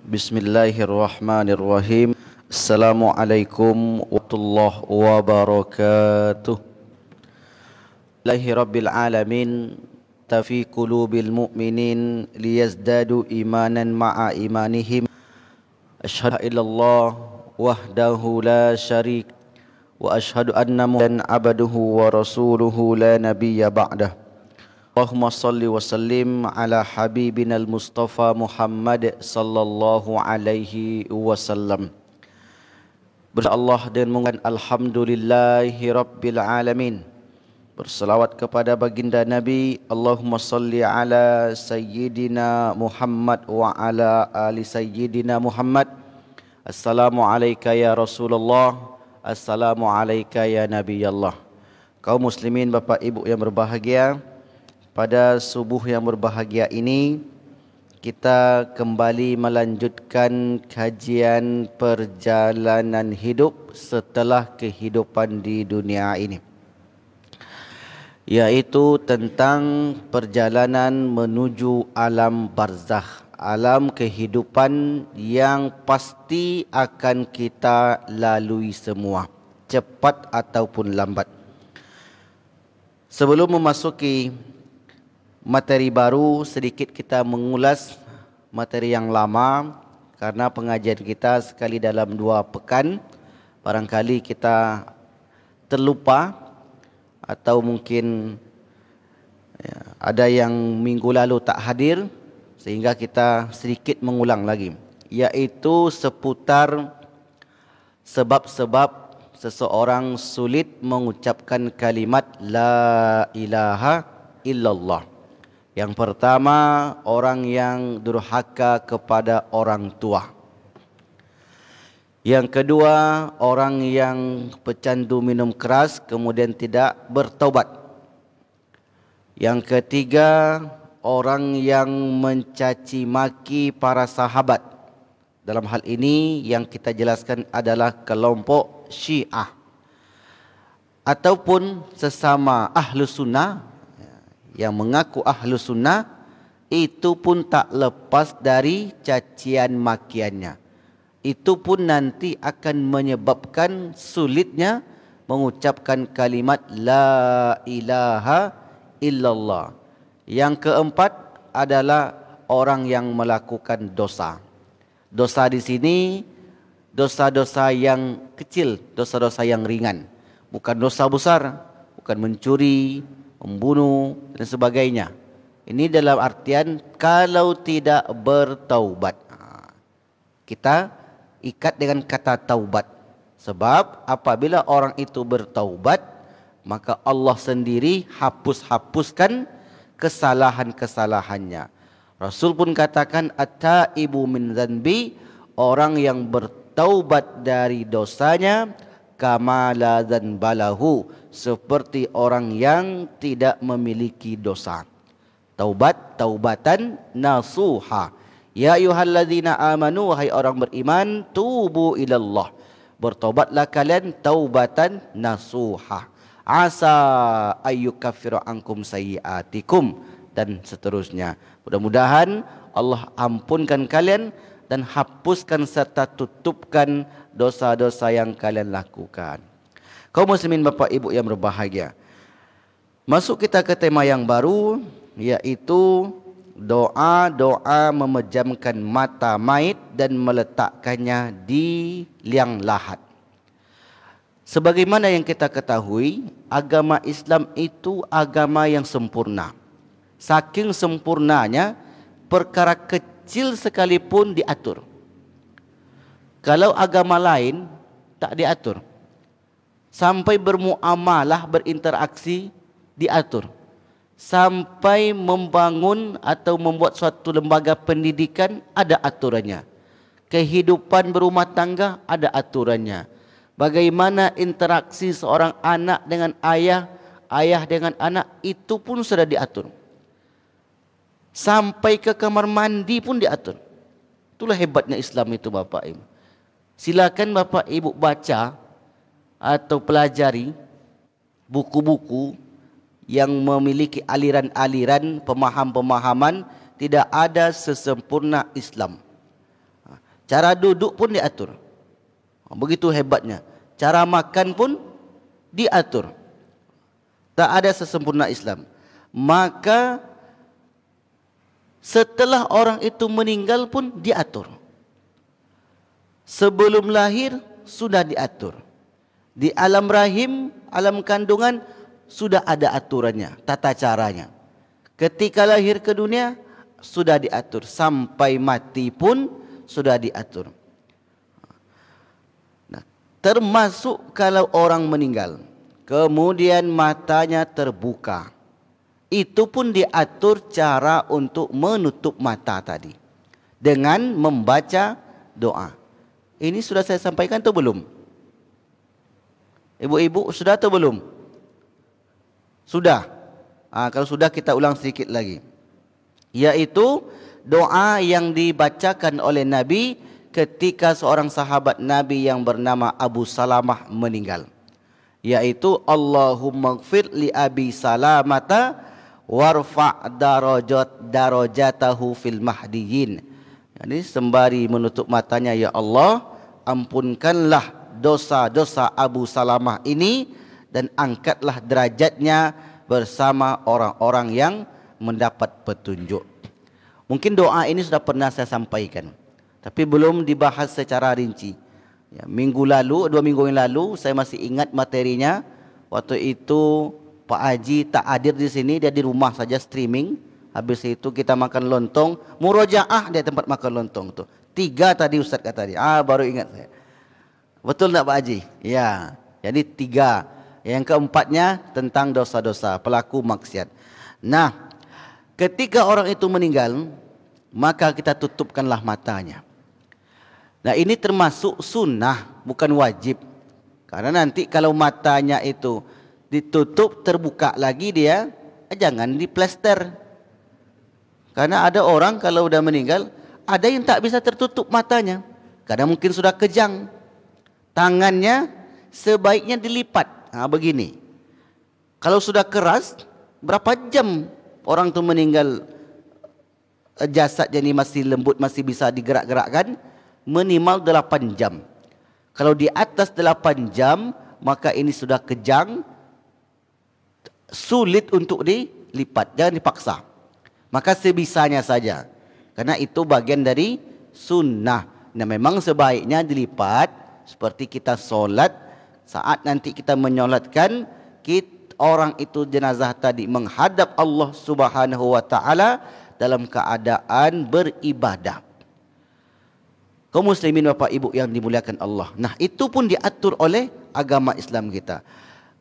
Bismillahirrahmanirrahim. Assalamualaikum warahmatullahi wabarakatuh. Lillahi rabbil alamin, tafi qulubil mu'minin liyazdadu imanan ma'a imanihim. Asyhadu illallah wahdahu la syarik wa asyhadu anna muhammadan abduhu wa rasuluhu la nabiyya ba'dah. Allahumma salli wa sallim ala habibina al-Mustafa Muhammad sallallahu alaihi wasallam. Bersalawat dan mengucapkan alhamdulillahi rabbil alamin. Berselawat kepada baginda Nabi. Allahumma salli ala sayyidina Muhammad wa ala ali sayyidina Muhammad. Assalamu alayka ya Rasulullah. Assalamu alayka ya Nabi Allah. Kaum muslimin, Bapak Ibu yang berbahagia, pada subuh yang berbahagia ini kita kembali melanjutkan kajian perjalanan hidup setelah kehidupan di dunia ini, yaitu tentang perjalanan menuju alam barzakh, alam kehidupan yang pasti akan kita lalui semua, cepat ataupun lambat. Sebelum memasuki materi baru, sedikit kita mengulas materi yang lama, karena pengajian kita sekali dalam 2 pekan. Barangkali kita terlupa atau mungkin ada yang minggu lalu tak hadir, sehingga kita sedikit mengulang lagi, yaitu seputar sebab-sebab seseorang sulit mengucapkan kalimat la ilaha illallah. Yang pertama, orang yang durhaka kepada orang tua. Yang kedua, orang yang pecandu minum keras kemudian tidak bertaubat. Yang ketiga, orang yang mencaci maki para sahabat. Dalam hal ini yang kita jelaskan adalah kelompok Syiah ataupun sesama Ahlus Sunnah. Yang mengaku ahlu sunnah itu pun tak lepas dari cacian makiannya. Itu pun nanti akan menyebabkan sulitnya mengucapkan kalimat la ilaha illallah. Yang keempat adalah orang yang melakukan dosa. Dosa di sini dosa-dosa yang kecil, dosa-dosa yang ringan, bukan dosa besar, bukan mencuri, membunuh dan sebagainya. Ini dalam artian kalau tidak bertaubat. Kita ikat dengan kata taubat. Sebab apabila orang itu bertaubat, maka Allah sendiri hapuskan kesalahan-kesalahannya. Rasul pun katakan at-taibu min dzanbi, orang yang bertaubat dari dosanya kama la dzanbalahu, seperti orang yang tidak memiliki dosa. Taubat, taubatan nasuha. Ya ayyuhalladzina amanu, wahai orang beriman, tubu ilallah, bertobatlah kalian taubatan nasuha. Asa ayyukaffiru ankum sayyiatikum, dan seterusnya. Mudah-mudahan Allah ampunkan kalian dan hapuskan serta tutupkan dosa-dosa yang kalian lakukan. Kaum muslimin, Bapak Ibu yang berbahagia, masuk kita ke tema yang baru, yaitu doa-doa memejamkan mata mayit dan meletakkannya di liang lahat. Sebagaimana yang kita ketahui, agama Islam itu agama yang sempurna. Saking sempurnanya, perkara kecil sekalipun diatur. Kalau agama lain tak diatur. Sampai bermuamalah, berinteraksi diatur. Sampai membangun atau membuat suatu lembaga pendidikan ada aturannya. Kehidupan berumah tangga ada aturannya. Bagaimana interaksi seorang anak dengan ayah, ayah dengan anak, itu pun sudah diatur. Sampai ke kamar mandi pun diatur. Itulah hebatnya Islam itu, Bapak Ibu. Silakan Bapak Ibu baca atau pelajari buku-buku yang memiliki aliran-aliran pemahaman-pemahaman, tidak ada sesempurna Islam. Cara duduk pun diatur. Begitu hebatnya. Cara makan pun diatur. Tak ada sesempurna Islam. Maka setelah orang itu meninggal pun diatur. Sebelum lahir sudah diatur. Di alam rahim, alam kandungan sudah ada aturannya, tata caranya. Ketika lahir ke dunia sudah diatur, sampai mati pun sudah diatur. Nah, termasuk kalau orang meninggal, kemudian matanya terbuka, itu pun diatur cara untuk menutup mata tadi dengan membaca doa. Ini sudah saya sampaikan atau belum? Ibu-ibu sudah atau belum? Sudah. Kalau sudah kita ulang sedikit lagi. Yaitu doa yang dibacakan oleh Nabi ketika seorang sahabat Nabi yang bernama Abu Salamah meninggal. Yaitu Allahumma gfir li Abi Salamata warfa' darajatahu fil mahdiyin. Jadi sembari menutup matanya, ya Allah, ampunkanlah dosa-dosa Abu Salamah ini dan angkatlah derajatnya bersama orang-orang yang mendapat petunjuk. Mungkin doa ini sudah pernah saya sampaikan, tapi belum dibahas secara rinci. Ya, minggu lalu, 2 minggu yang lalu, saya masih ingat materinya. Waktu itu Pak Haji tak hadir di sini, dia di rumah saja streaming. Habis itu kita makan lontong, murojaah di tempat makan lontong tu. 3 tadi Ustaz kata dia. Baru ingat saya. Betul tak Pak Haji? Ya. Jadi 3. Yang keempatnya tentang dosa-dosa, pelaku maksiat. Nah, ketika orang itu meninggal, maka kita tutupkanlah matanya. Nah, ini termasuk sunnah, bukan wajib. Karena nanti kalau matanya itu ditutup, terbuka lagi dia, jangan diplester. Karena ada orang kalau udah meninggal, ada yang tak bisa tertutup matanya. Karena mungkin sudah kejang. Tangannya sebaiknya dilipat. Begini. Kalau sudah keras, berapa jam orang itu meninggal, jasadnya ini masih lembut, masih bisa digerak-gerakkan? Minimal 8 jam. Kalau di atas 8 jam, maka ini sudah kejang, sulit untuk dilipat. Jangan dipaksa. Maka sebisanya saja. Karena itu bagian dari sunnah. Nah, memang sebaiknya dilipat seperti kita solat. Saat nanti kita menyolatkan, orang itu jenazah tadi menghadap Allah Subhanahu wa taala dalam keadaan beribadah. Kaum muslimin Bapak Ibu yang dimuliakan Allah. Nah, itu pun diatur oleh agama Islam kita.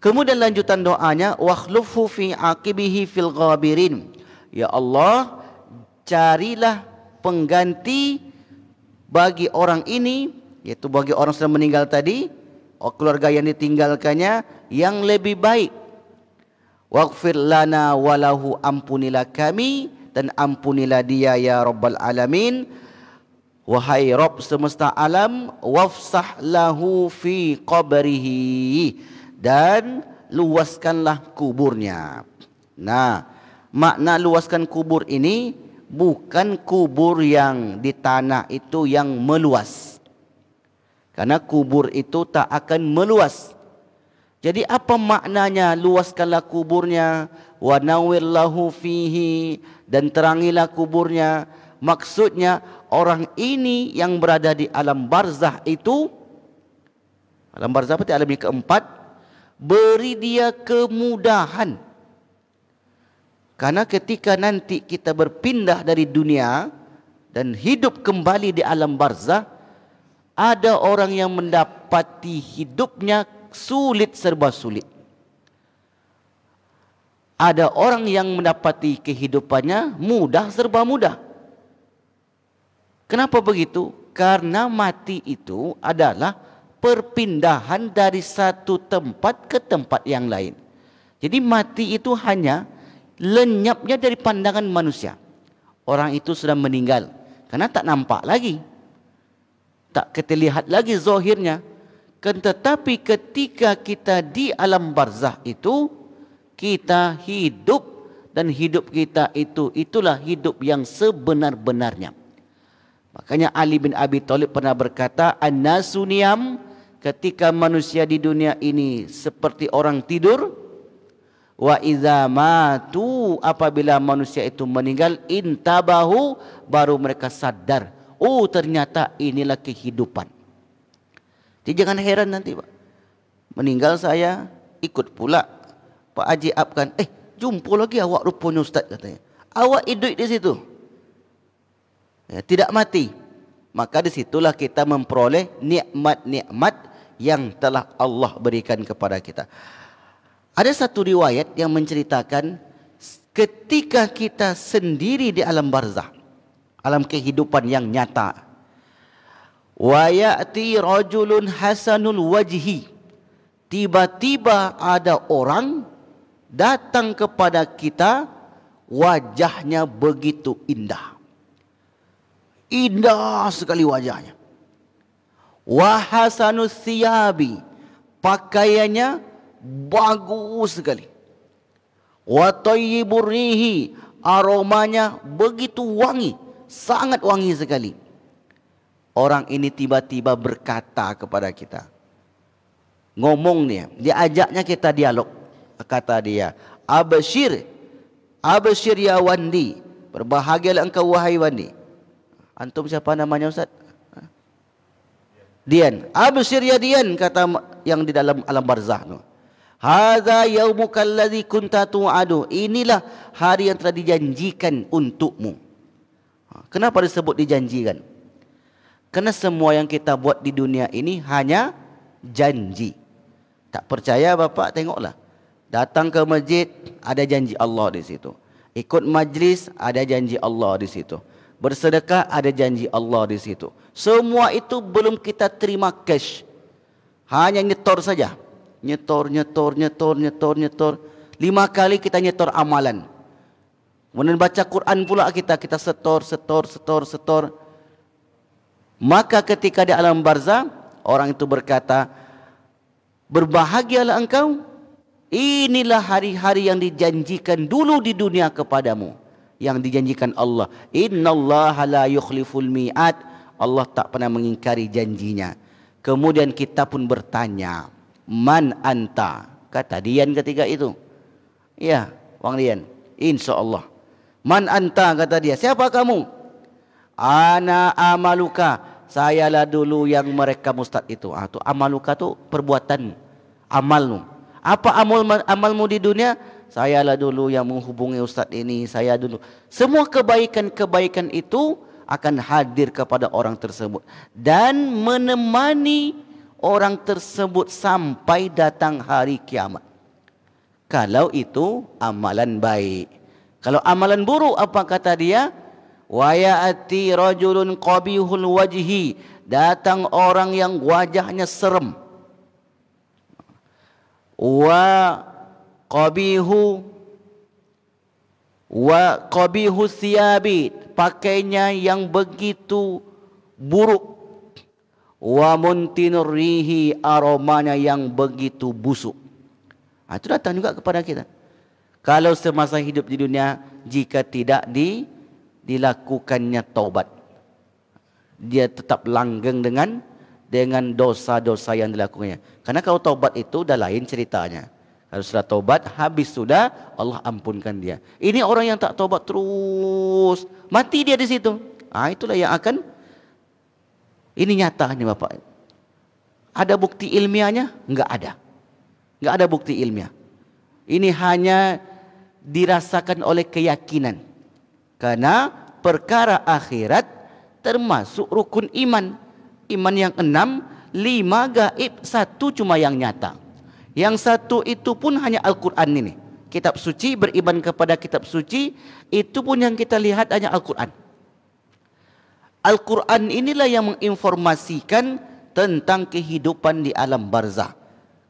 Kemudian lanjutan doanya, wakhlufhu fi aqibihi fil ghabirin. Ya Allah, carilah pengganti bagi orang ini, yaitu bagi orang yang meninggal tadi, keluarga yang ditinggalkannya, yang lebih baik. Waghfir lana walahu, ampunilah kami dan ampunilah dia ya Rabbal Alamin. Wahai Rabb semesta alam, wafsah lahu fi qabrihi, dan luaskanlah kuburnya. Nah, makna luaskan kubur ini bukan kubur yang di tanah itu yang meluas. Karena kubur itu tak akan meluas. Jadi apa maknanya luaskanlah kuburnya? Wa nawwir lahu fihi, dan terangilah kuburnya. Maksudnya orang ini yang berada di alam barzah itu, alam barzah berarti alam yang keempat, beri dia kemudahan. Karena ketika nanti kita berpindah dari dunia dan hidup kembali di alam barzah, ada orang yang mendapati hidupnya sulit serba sulit. Ada orang yang mendapati kehidupannya mudah serba mudah. Kenapa begitu? Karena mati itu adalah perpindahan dari satu tempat ke tempat yang lain. Jadi mati itu hanya lenyapnya dari pandangan manusia. Orang itu sudah meninggal karena tak nampak lagi, tak terlihat lagi zahirnya. Tetapi ketika kita di alam barzah itu, kita hidup, dan hidup kita itu, itulah hidup yang sebenar-benarnya. Makanya Ali bin Abi Thalib pernah berkata, "An-nasu niyam," ketika manusia di dunia ini seperti orang tidur, wa idza matu, apabila manusia itu meninggal, intabahu, baru mereka sadar, oh ternyata inilah kehidupan. Jadi jangan heran nanti, Pak, meninggal saya ikut pula Pak Haji Abkan, jumpa lagi awak rupanya Ustaz, katanya. Awak hidup di situ, ya, tidak mati. Maka disitulah kita memperoleh nikmat-nikmat yang telah Allah berikan kepada kita. Ada satu riwayat yang menceritakan ketika kita sendiri di alam barzah, alam kehidupan yang nyata, wa ya'ti rajulun hasanul wajhi, tiba-tiba ada orang datang kepada kita, wajahnya begitu indah. Indah sekali wajahnya. Wa hasanus thiyabi, pakaiannya bagus sekali. Wa tayyibur rihi, aromanya begitu wangi, sangat wangi sekali. Orang ini tiba-tiba berkata kepada kita, ngomong dia ajaknya kita dialog. Kata dia, absyir, absyir ya Wandi, berbahagialah engkau wahai Wandi. Antum siapa namanya Ustaz? Dian. Absyir ya Dian, kata yang di dalam alam barzah. Hadza yaumuka allazi kunta tu'adu, inilah hari yang telah dijanjikan untukmu. Kenapa disebut dijanjikan? Karena semua yang kita buat di dunia ini hanya janji. Tak percaya Bapak, tengoklah. Datang ke masjid, ada janji Allah di situ. Ikut majlis, ada janji Allah di situ. Bersedekah, ada janji Allah di situ. Semua itu belum kita terima cash. Hanya nyetor saja. Nyetor. 5 kali kita nyetor amalan. Kemudian baca Quran pula kita setor. Maka ketika di alam barzah, orang itu berkata, berbahagialah engkau, inilah hari-hari yang dijanjikan dulu di dunia kepadamu, yang dijanjikan Allah. Innallaha la yukhliful mi'ad, Allah tak pernah mengingkari janjinya. Kemudian kita pun bertanya, man anta, kata Dian ketika itu. Ya, Wang Dian, insyaallah. Man anta, kata dia, siapa kamu? Ana amaluka, sayalah dulu yang mereka Ustaz itu. Tu amaluka tu perbuatan, amalmu. Apa amalmu di dunia? Sayalah dulu yang menghubungi Ustaz ini, saya dulu. Semua kebaikan-kebaikan itu akan hadir kepada orang tersebut dan menemani orang tersebut sampai datang hari kiamat. Kalau itu amalan baik. Kalau amalan buruk, apa kata dia? Wa ya'ti rajulun qabihul wajhi, datang orang yang wajahnya serem. Wa qabihu thiyabi, pakainya yang begitu buruk. Wa muntinur rihi, aromanya yang begitu busuk. Itu datang juga kepada kita. Kalau semasa hidup di dunia, jika tidak dilakukannya taubat, dia tetap langgeng dengan dosa-dosa yang dilakukannya. Karena kalau taubat itu dah lain ceritanya. Kalau sudah taubat, habis sudah, Allah ampunkan dia. Ini orang yang tak taubat terus, mati dia di situ. Itulah yang akan, ini nyata nih Bapak. Ada bukti ilmiahnya? Enggak ada. Enggak ada bukti ilmiah. Ini hanya dirasakan oleh keyakinan. Karena perkara akhirat termasuk rukun iman. Iman yang 6, 5 gaib, 1 cuma yang nyata. Yang 1 itu pun hanya Al-Quran ini. Kitab suci, beriman kepada kitab suci, itu pun yang kita lihat hanya Al-Quran. Al-Quran inilah yang menginformasikan tentang kehidupan di alam barzah.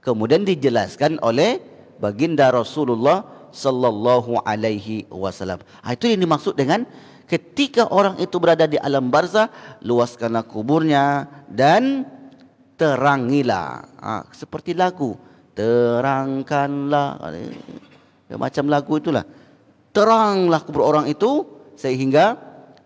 Kemudian dijelaskan oleh baginda Rasulullah sallallahu alaihi wasallam. Itu yang dimaksud dengan ketika orang itu berada di alam barzah, luaskanlah kuburnya dan terangilah. Seperti lagu, terangkanlah, macam lagu itulah. Teranglah kubur orang itu sehingga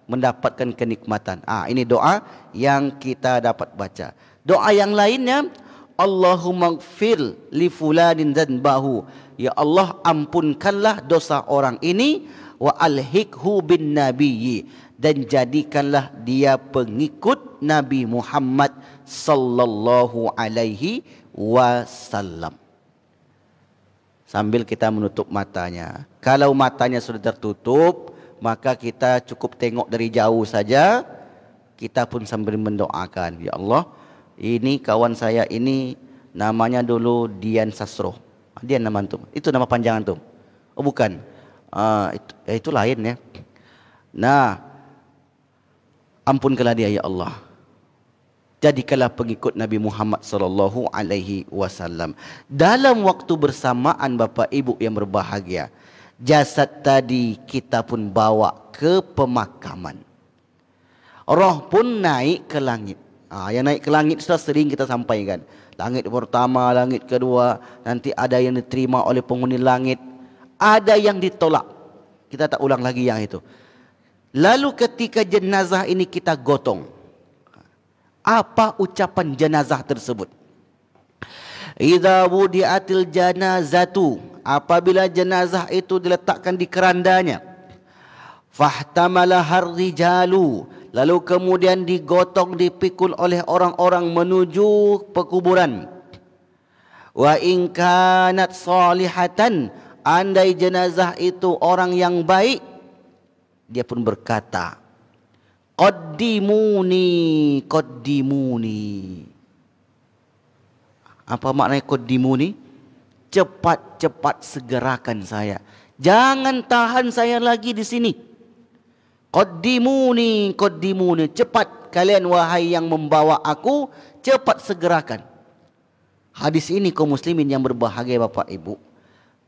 mendapatkan kenikmatan. Ini doa yang kita dapat baca. Doa yang lainnya, Allahumma gfir li fulanin dzanbahu. Ya Allah, ampunkanlah dosa orang ini, wa alhiqhu bin nabiyyi, dan jadikanlah dia pengikut Nabi Muhammad sallallahu alaihi wasallam. Sambil kita menutup matanya. Kalau matanya sudah tertutup, maka kita cukup tengok dari jauh saja. Kita pun sambil mendoakan, ya Allah, ini kawan saya ini namanya dulu Dian Sastro. Dian nama antum. Itu nama panjang antum? Oh bukan. Itu lain ya. Nah, ampunkanlah dia ya Allah. Jadikanlah pengikut Nabi Muhammad sallallahu alaihi wasallam. Dalam waktu bersamaan Bapak Ibu yang berbahagia, jasad tadi kita pun bawa ke pemakaman. Roh pun naik ke langit. Yang naik ke langit sudah sering kita sampaikan. Langit pertama, langit kedua, nanti ada yang diterima oleh penghuni langit, ada yang ditolak. Kita tak ulang lagi yang itu. Lalu ketika jenazah ini kita gotong, apa ucapan jenazah tersebut? Idza wudi'atil janazatu, apabila jenazah itu diletakkan di kerandanya, fahtamala harrijalu, lalu kemudian digotong, dipikul oleh orang-orang menuju pekuburan. Wa in kanat salihatan, andai jenazah itu orang yang baik, dia pun berkata, qaddimuni, qaddimuni. Apa maknanya qaddimuni? Cepat-cepat segerakan saya. Jangan tahan saya lagi di sini. Qaddimuni, qaddimuni. Cepat kalian wahai yang membawa aku, cepat segerakan. Hadis ini kaum muslimin yang berbahagia Bapak Ibu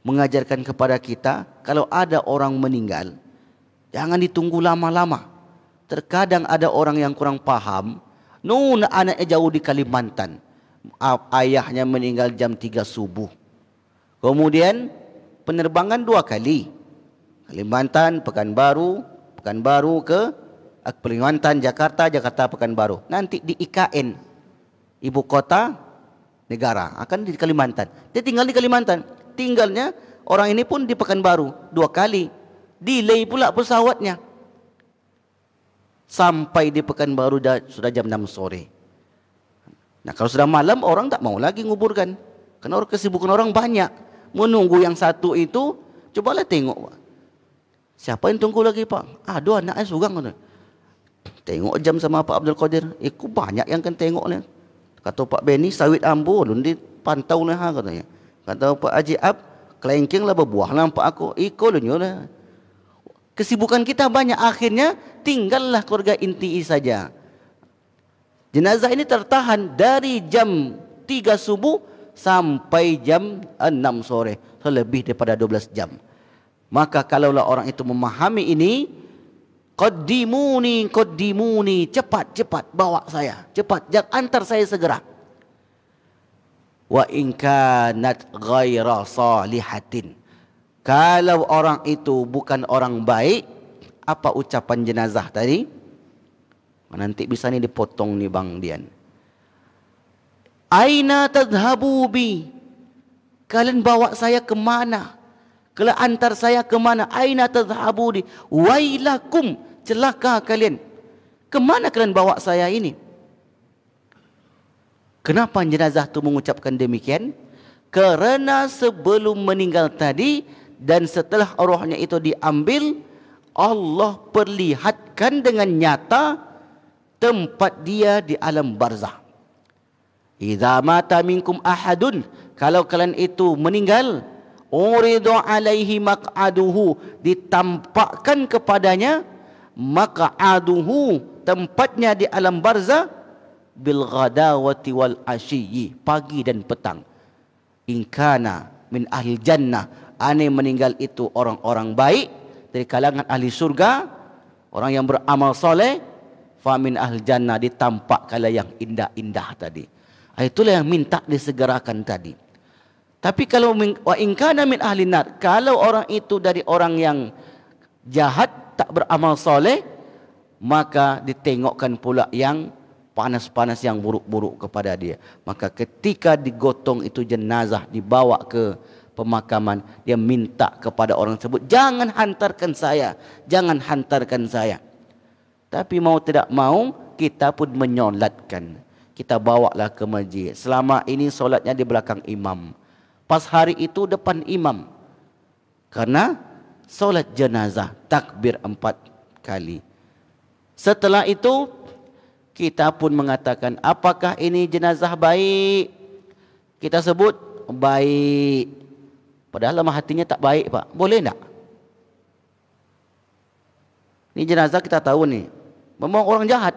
mengajarkan kepada kita, kalau ada orang meninggal, jangan ditunggu lama-lama. Terkadang ada orang yang kurang paham, anaknya jauh di Kalimantan, ayahnya meninggal jam 3 subuh. Kemudian penerbangan 2 kali, Kalimantan, Pekanbaru ke Kalimantan, Jakarta, Pekanbaru. Nanti di IKN, ibu kota negara, akan di Kalimantan. Dia tinggal di Kalimantan. Tinggalnya orang ini pun di Pekanbaru 2 kali. Delay pula pesawatnya. Sampai di Pekanbaru sudah jam 6 sore. Nah, kalau sudah malam orang tak mau lagi nguburkan. Karena kesibukan orang banyak. Menunggu yang satu itu, cobalah tengok. Siapa yang tunggu lagi Pak? Aduh, anaknya sugang. Tengok jam sama Pak Abdul Qadir. Kok banyak yang akan tengok ni. Kata Pak Benny, sawit ambo lun dipantau lah katanya. Kata Pak Haji Ab, kelengking lah berbuah nampak aku. Iko lun lah. Kesibukan kita banyak, akhirnya tinggallah keluarga inti saja. Jenazah ini tertahan dari jam 3 subuh sampai jam 6 sore. Lebih daripada 12 jam. Maka kalaulah orang itu memahami ini, qaddimuni, qaddimuni, cepat bawa saya, cepat antar saya segera. Wa in kanat ghaira salihatin, kalau orang itu bukan orang baik, apa ucapan jenazah tadi? Nanti bisa ni dipotong ni Bang Dian. Aina tadhhabu bi, kalian bawa saya ke mana? Kalian antar saya ke mana? Aina tadhhabu di, wailakum, celaka kalian. Kemana kalian bawa saya ini? Kenapa jenazah itu mengucapkan demikian? Kerana sebelum meninggal tadi dan setelah rohnya itu diambil, Allah perlihatkan dengan nyata tempat dia di alam barzah. Idza mata minkum ahadun, kalau kalian itu meninggal, uridu alaihi maq'aduhu, ditampakkan kepadanya maq'aduhu, tempatnya di alam barzah, bil ghadawati wal asyiyi, pagi dan petang. In kana min ahli jannah, ane meninggal itu orang-orang baik dari kalangan ahli surga, orang yang beramal soleh, fa min ahli jannah, ditampakkanlah yang indah-indah tadi. Itulah yang minta disegerakan tadi. Tapi kalau wa in kana min ahli nar, kalau orang itu dari orang yang jahat, tak beramal soleh, maka ditengokkan pula yang panas-panas, yang buruk-buruk kepada dia. Maka ketika digotong itu jenazah, dibawa ke pemakaman, dia minta kepada orang tersebut, jangan hantarkan saya, jangan hantarkan saya. Tapi mau tidak mau, kita pun menyolatkan. Kita bawalah ke masjid. Selama ini solatnya di belakang imam. Pas hari itu depan imam. Karena solat jenazah, takbir 4 kali. Setelah itu, kita pun mengatakan, apakah ini jenazah baik? Kita sebut, baik. Padahal dalam hatinya tak baik, Pak. Boleh tak? Ini jenazah kita tahu nih, memang orang jahat.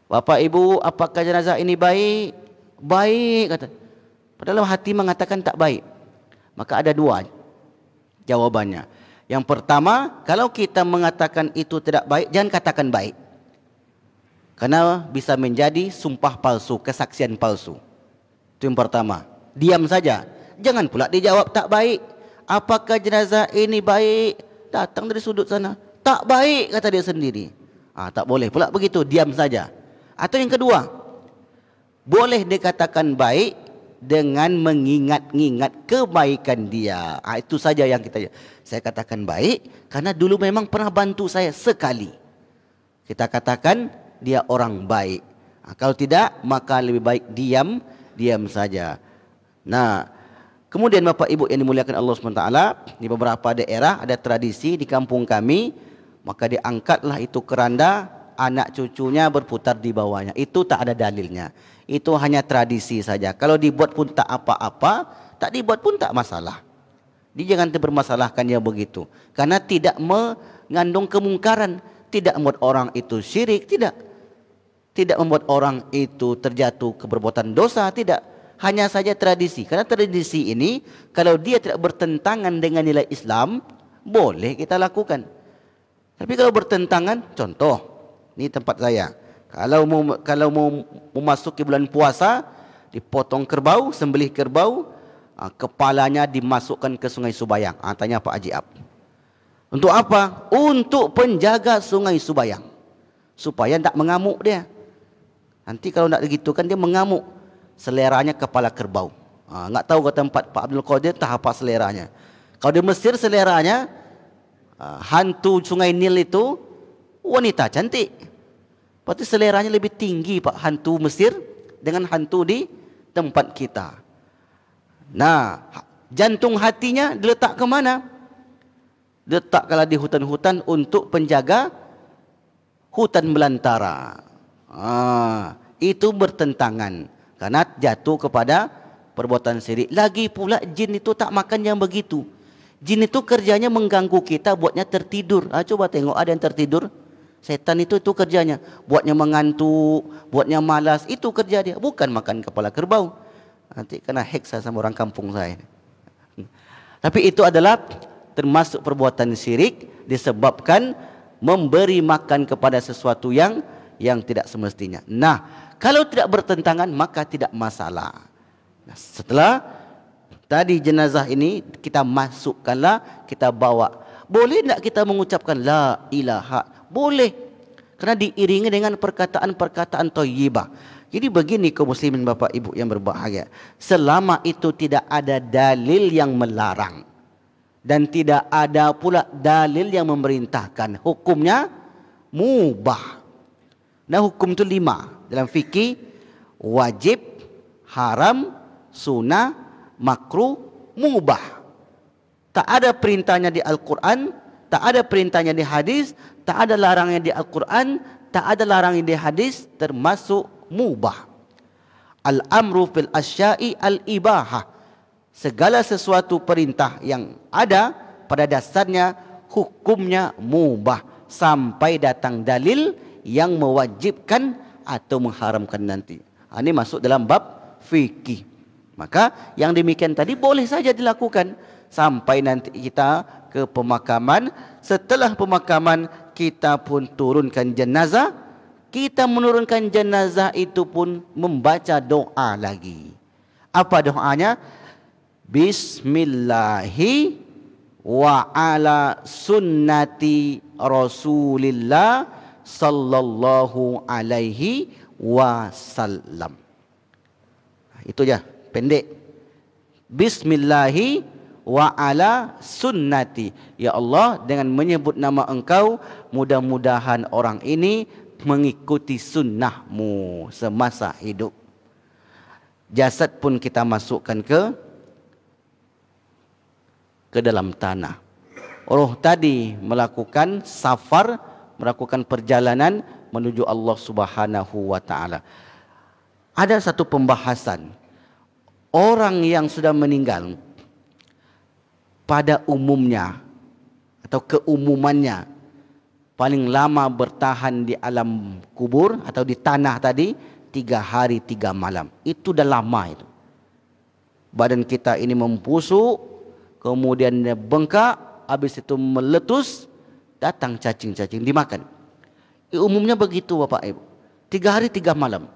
Bapak Ibu, apakah jenazah ini baik? Baik, kata. Padahal dalam hati mengatakan tak baik. Maka ada 2 jawabannya. Yang pertama, kalau kita mengatakan itu tidak baik, jangan katakan baik. Karena bisa menjadi sumpah palsu, kesaksian palsu. Itu yang pertama. Diam saja. Jangan pula dijawab tak baik. Apakah jenazah ini baik? Datang dari sudut sana. Tak baik, kata dia sendiri. Tak boleh pula begitu, diam saja. Atau yang kedua, boleh dikatakan baik dengan mengingat-ingat kebaikan dia. Itu saja yang saya katakan baik karena dulu memang pernah bantu saya sekali. Kita katakan dia orang baik. Kalau tidak, maka lebih baik diam saja. Nah, kemudian Bapak Ibu yang dimuliakan Allah SWT, di beberapa daerah ada tradisi di kampung kami, maka diangkatlah itu keranda, anak cucunya berputar di bawahnya. Itu tak ada dalilnya. Itu hanya tradisi saja. Kalau dibuat pun tak apa-apa, tak dibuat pun tak masalah. Dia jangan bermasalahkan yang begitu. Karena tidak mengandung kemungkaran, tidak membuat orang itu syirik, tidak. Tidak membuat orang itu terjatuh ke perbuatan dosa, tidak. Hanya saja tradisi. Karena tradisi ini, kalau dia tidak bertentangan dengan nilai Islam, boleh kita lakukan. Tapi kalau bertentangan, contoh, ini tempat saya. Kalau mau memasuki bulan puasa, dipotong kerbau, sembelih kerbau, kepalanya dimasukkan ke Sungai Subayang. Tanya Pak Haji Ab. Untuk apa? Untuk penjaga Sungai Subayang, supaya tidak mengamuk dia. Nanti kalau tidak begitu kan dia mengamuk. Seleranya kepala kerbau. Nggak tahu ke tempat Pak Abdul Qadir tak apa seleranya. Kalau di Mesir seleranya hantu Sungai Nil itu wanita cantik. Berarti seleranya lebih tinggi Pak hantu Mesir dengan hantu di tempat kita. Nah, jantung hatinya diletak ke mana? Diletakkanlah di hutan-hutan untuk penjaga hutan belantara. Itu bertentangan karena jatuh kepada perbuatan syirik. Lagi pula jin itu tak makan yang begitu. Jin itu kerjanya mengganggu kita, buatnya tertidur. Coba tengok ada yang tertidur. Setan itu kerjanya, buatnya mengantuk, buatnya malas. Itu kerja dia, bukan makan kepala kerbau. Nanti kena heksa sama orang kampung saya. Tapi itu adalah termasuk perbuatan syirik disebabkan memberi makan kepada sesuatu yang tidak semestinya. Nah, kalau tidak bertentangan maka tidak masalah. Nah, setelah tadi jenazah ini kita masukkanlah, kita bawa. Boleh tak kita mengucapkan la ilaha? Boleh. Karena diiringi dengan perkataan-perkataan thayyibah. Jadi begini kaum muslimin Bapak Ibu yang berbahagia. Selama itu tidak ada dalil yang melarang dan tidak ada pula dalil yang memerintahkan, hukumnya mubah. Nah, hukum itu 5 dalam fikih: wajib, haram, sunnah, makruh, mubah. Tak ada perintahnya di Al-Quran, tak ada perintahnya di hadis, tak ada larangannya di Al-Quran, tak ada larangannya di hadis, termasuk mubah. Al-amru fil asya'i al-ibahah. Segala sesuatu perintah yang ada pada dasarnya hukumnya mubah sampai datang dalil yang mewajibkan atau mengharamkan nanti. Ini masuk dalam bab fikih. Maka yang demikian tadi boleh saja dilakukan sampai nanti kita ke pemakaman. Setelah pemakaman kita pun turunkan jenazah. Kita menurunkan jenazah itu pun membaca doa lagi. Apa doanya? Bismillahi wa ala sunnati Rasulillah sallallahu alaihi wasallam. Itu aja, pendek. Bismillahi wa ala sunnati. Ya Allah, dengan menyebut nama Engkau, mudah-mudahan orang ini mengikuti sunnahmu semasa hidup. Jasad pun kita masukkan ke dalam tanah. Roh tadi melakukan safar, melakukan perjalanan menuju Allah Subhanahu wa taala. Ada satu pembahasan. Orang yang sudah meninggal pada umumnya atau keumumannya paling lama bertahan di alam kubur atau di tanah tadi 3 hari 3 malam. Itu dah lama itu. Badan kita ini membusuk, kemudian dia bengkak, habis itu meletus, datang cacing-cacing dimakan. Umumnya begitu Bapak Ibu. 3 hari 3 malam.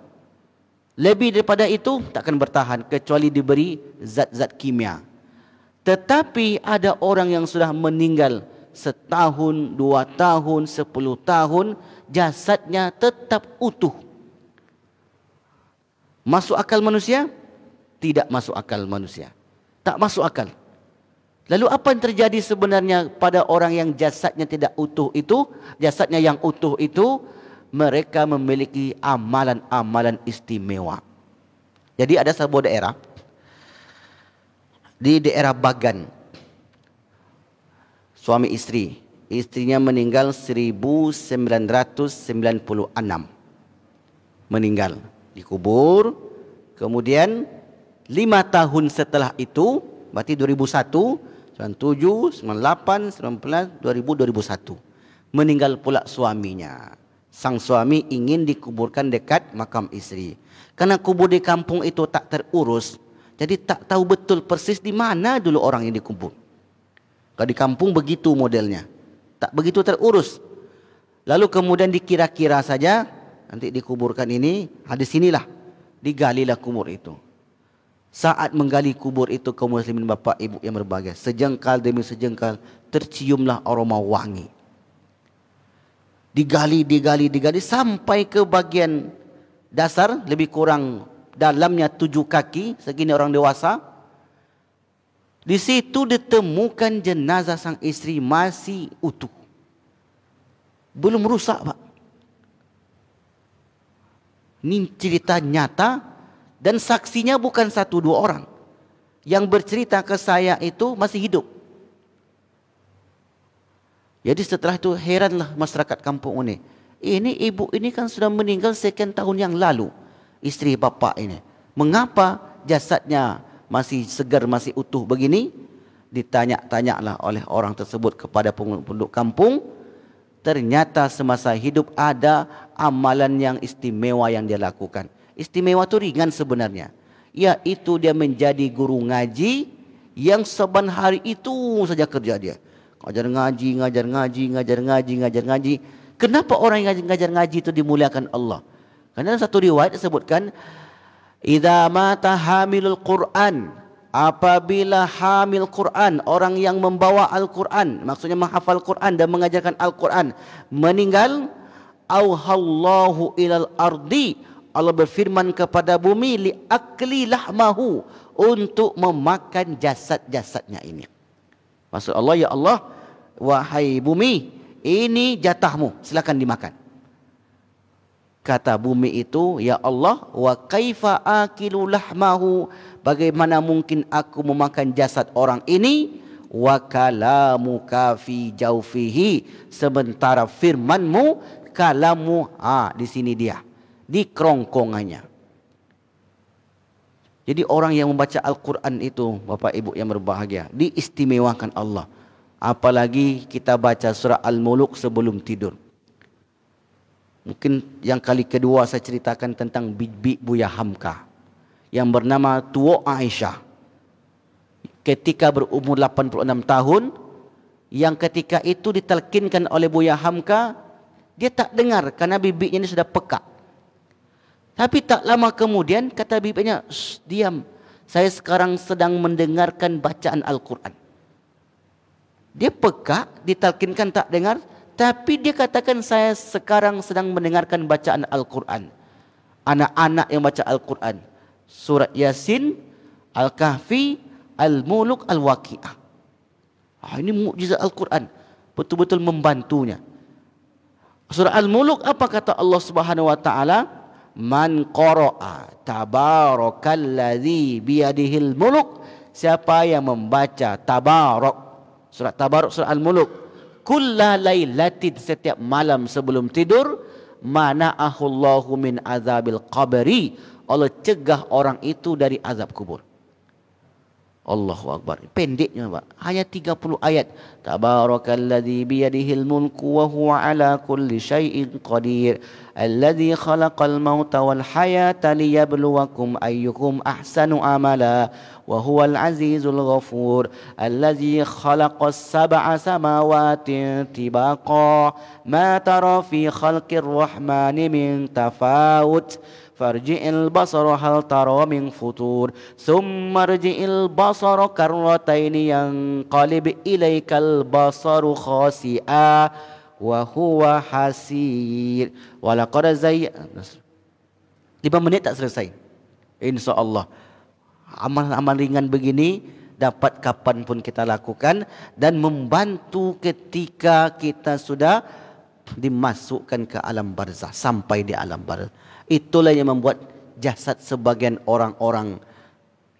Lebih daripada itu takkan bertahan kecuali diberi zat-zat kimia. Tetapi ada orang yang sudah meninggal 1 tahun, 2 tahun, 10 tahun, jasadnya tetap utuh. Masuk akal manusia? Tidak masuk akal manusia. Tak masuk akal. Lalu apa yang terjadi sebenarnya pada orang yang jasadnya tidak utuh itu? Jasadnya yang utuh itu, mereka memiliki amalan-amalan istimewa. Jadi ada sebuah daerah, di daerah Bagan, suami istri, istrinya meninggal 1996, meninggal, dikubur. Kemudian 5 tahun setelah itu, berarti 2001, 97, 98, 19, 2000, 2001, meninggal pula suaminya. Sang suami ingin dikuburkan dekat makam istri. Karena kubur di kampung itu tak terurus, jadi tak tahu betul persis di mana dulu orang yang dikubur. Kalau di kampung begitu modelnya, tak begitu terurus. Lalu kemudian dikira-kira saja nanti dikuburkan ini, di sinilah digalilah kubur itu. Saat menggali kubur itu, kaum muslimin bapak ibu yang berbahagia, sejengkal demi sejengkal terciumlah aroma wangi. Digali sampai ke bagian dasar, lebih kurang dalamnya 7 kaki, segini orang dewasa. Di situ ditemukan jenazah sang istri masih utuh, belum rusak Pak. Ini cerita nyata dan saksinya bukan 1-2 orang. Yang bercerita ke saya itu masih hidup. Jadi setelah itu heranlah masyarakat kampung ini. Ini ibu ini kan sudah meninggal sekian tahun yang lalu, istri bapak ini. Mengapa jasadnya masih segar, masih utuh begini? Ditanya-tanyalah oleh orang tersebut kepada penduduk kampung. Ternyata semasa hidup ada amalan yang istimewa yang dia lakukan. Istimewa itu ringan sebenarnya, yaitu dia menjadi guru ngaji yang saban hari itu saja kerja dia. Ngajar ngaji. Kenapa orang yang ngajar ngaji itu dimuliakan Allah? Karena dalam satu riwayat disebutkan, idza mata hamilul Quran, apabila hamil Quran, orang yang membawa Al-Quran, maksudnya menghafal Quran dan mengajarkan Al-Quran, meninggal, auhallahu ilal ardi, Allah berfirman kepada bumi, li akli lahmahu, untuk memakan jasad-jasadnya ini. Maksud Allah, ya Allah, wahai bumi, ini jatahmu, silakan dimakan. Kata bumi itu, ya Allah, wa kaifa akilu lahmahu, bagaimana mungkin aku memakan jasad orang ini? Wa kalamuka fi jaufihi, sementara firmanmu, kalamu, di sini dia, di kerongkongannya. Jadi orang yang membaca Al-Quran itu, Bapak Ibu yang berbahagia, diistimewakan Allah. Apalagi kita baca surah Al-Muluk sebelum tidur. Mungkin yang kali kedua saya ceritakan tentang bibi Buya Hamka yang bernama Tuo Aisyah. Ketika berumur 86 tahun, yang ketika itu ditalkinkan oleh Buya Hamka, dia tak dengar karena bibinya ini sudah peka. Tapi tak lama kemudian kata bibinya, diam, saya sekarang sedang mendengarkan bacaan Al-Quran. Dia peka, ditalkinkan tak dengar, tapi dia katakan saya sekarang sedang mendengarkan bacaan Al-Quran. Anak-anak yang baca Al-Quran. Surat Yasin, Al-Kahfi, Al-Muluk, Al-Waqi'ah. Ini mukjizat Al-Quran. Betul-betul membantunya. Surah Al-Muluk, apa kata Allah Subhanahu wa taala? Man qara'a tabarakalladzi biyadihil muluk. Siapa yang membaca tabarak, surat tabarak, surah Al-Muluk, kulla lailatin, setiap malam sebelum tidur, mana'ahullahu min azabil qabri, Allah cegah orang itu dari azab kubur. Allahu Akbar. Pendeknya Pak, hanya 30 ayat. Tabarakalladzi biyadihil mulku wa huwa ala kulli syai'in qadir. Alladzi khalaqal mauta wal hayata liyabluwakum ayyukum ahsanu amala wa huwal azizul ghafur. Alladzi khalaqas sab'a samawati tibaqa ma tara fi khalqir rahmani min tafawut. Farji'il basara hal tara min futur thumma rji'il basara karrataini yanqalib ilaikal basaru khasi'a wa huwa hasir wa laqad zayyana. 5 menit tak selesai, insyaallah. Amal-amal ringan begini dapat kapan pun kita lakukan dan membantu ketika kita sudah dimasukkan ke alam barzah, sampai di alam barzah. Itulah yang membuat jasad sebagian orang-orang